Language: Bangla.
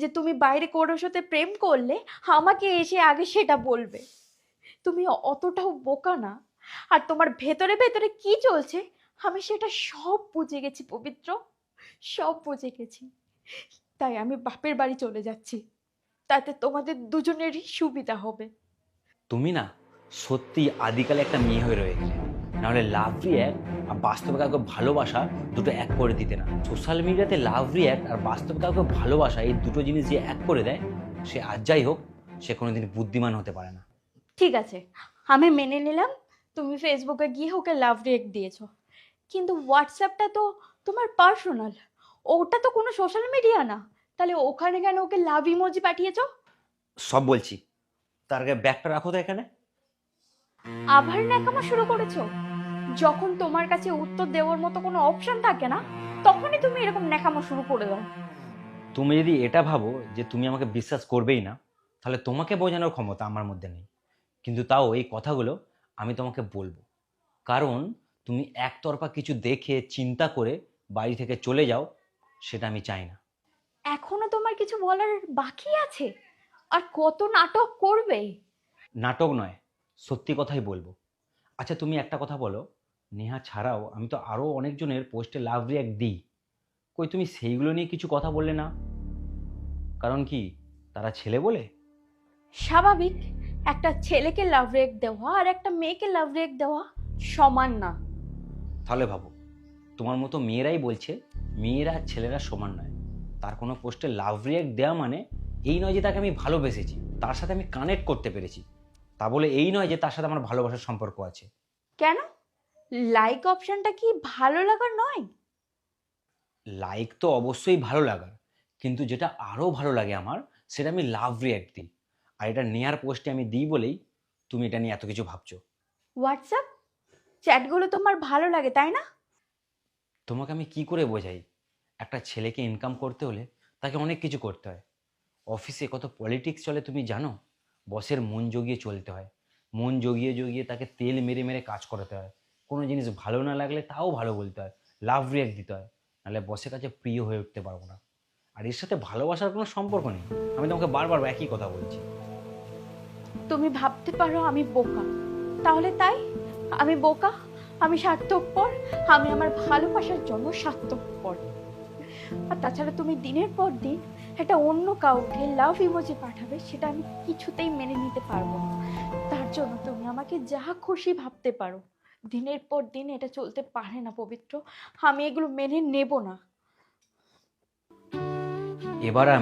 যে তুমি বাইরে কারোর সাথে প্রেম করলে আমাকে এসে আগে সেটা বলবে। তুমি অতটাও বোকা না। আর তোমার ভেতরে ভেতরে কি চলছে আমি সেটা সব বুঝে গেছি পবিত্র, সব বুঝে গেছি। তাই আমি বাপের বাড়ি চলে যাচ্ছি, তাতে তোমাদের দুজনেরই সুবিধা হবে। তুমি না সত্যি আদিকালে একটা মেয়ে হয়ে রয়ে গেলে। নাহলে লাভ রিয়াক্ট আর বাস্তবে কাউকে ভালোবাসা দুটো এক করে দিতে না। সোশ্যাল মিডিয়াতে লাভ রিয়াক্ট আর বাস্তবে কাউকে ভালোবাসা এই দুটো জিনিস যে এক করে দেয়, সে আজ যাই হোক, সে কোনোদিন বুদ্ধিমান হতে পারে না। ঠিক আছে, আমি মেনে নিলাম তুমি ফেসবুকে গিয়ে ওকে লাভ রিয়েক্ট দিয়েছো, কিন্তু হোয়াটসঅ্যাপটা তো তোমার পার্সোনাল, ওটা তো কোনো সোশ্যাল মিডিয়া না। তাহলে ওখানে কেন ওকে লাভ ইমোজি পাঠিয়েছো? সব বলছি, তার আগে ব্যাগটা রাখো তো এখানে। আবার ন্যাকামো শুরু করেছো? যখন তোমার কাছে উত্তর দেওয়ার মতো কোনো অপশন থাকে না, তখনই তুমি এরকম ন্যাকামো শুরু করে দাও। তুমি যদি এটা ভাবো যে তুমি আমাকে বিশ্বাস করবেই না, তাহলে তোমাকে বোঝানোর ক্ষমতা আমার মধ্যে নেই। কিন্তু তাও এই কথাগুলো আমি তোমাকে বলবো, কারণ তুমি একতরফা কিছু দেখে চিন্তা করে বাড়ি থেকে চলে যাও, সেটা আমি চাই না। এখনো তোমার কিছু বলার বাকি আছে? আর কত নাটক করবে? নাটক নয়, সত্যি কথাই বলবো। আচ্ছা তুমি একটা কথা বলো, নেহা ছাড়াও আমি তো আরও অনেকজনের পোস্টে লাভ রিয়াক্ট দিই, কই তুমি সেইগুলো নিয়ে কিছু কথা বললে না? কারণ কি, তারা ছেলে বলে? স্বাভাবিক, একটা ছেলেকে লাভ রিয়েক্ট দেওয়া আর একটা মেয়েকে লাভ রিয়েক্ট দেওয়া সমান না। তাহলে ভাবো, তোমার মতো মেয়েরাই বলছে মেয়েরা আর ছেলেরা সমান নয়। তার কোনো পোস্টে লাভ রিয়াক্ট দেওয়া মানে এই নয় যে তাকে আমি ভালোবেসেছি, তার সাথে আমি কানেক্ট করতে পেরেছি। তা বলে এই নয় যে তার সাথে আমার ভালোবাসার সম্পর্ক আছে। কেন? লাইক অপশনটা কি ভালো লাগার নয়? লাইক তো অবশ্যই ভালো লাগার, কিন্তু যেটা আরও ভালো লাগে আমার, সেটা আমি লাভ রিয়াক্ট দিই। আর এটা নেয়ার পোস্টে আমি দিই বলেই তুমি এটা নিয়ে এত কিছু ভাবছো। হোয়াটসঅ্যাপ চ্যাটগুলো তোমার ভালো লাগে তাই না? তোমাকে আমি কি করে বোঝাই, একটা ছেলেকে ইনকাম করতে হলে তাকে অনেক কিছু করতে হয়। অফিসে কত পলিটিক্স চলে তুমি জানো? বসের মন জগিয়ে চলতে হয়, মন জগিয়ে জগিয়ে তাকে তেল মেরে মেরে কাজ করাতে হয়। কোনো জিনিস ভালো না লাগলে তাও ভালো বলতে হয়, লাভ রিয়াক্ট দিতে হয়, নাহলে বসের কাছে প্রিয় হয়ে উঠতে পারবো না। আর এর সাথে ভালোবাসার কোনো সম্পর্ক নেই। আমি তোমাকে বারবার একই কথা বলছি। তুমি ভাবতে পারো আমি বোকা, তাহলে তাই? আমি বোকা, আমি স্বার্থপর, আমি আমার ভালোবাসার জন্য স্বার্থপর। আর তাছাড়া তুমি দিনের পর দিন একটা অন্য কাউকে লাভ ইমোজি পাঠাবে, সেটা আমি কিছুতেই মেনে নিতে পারবো না। তার জন্য তুমি আমাকে যা খুশি ভাবতে পারো, দিনের পর দিন এটা চলতে পারে না পবিত্র। আমি এগুলো মেনে নেব না। এবার আমি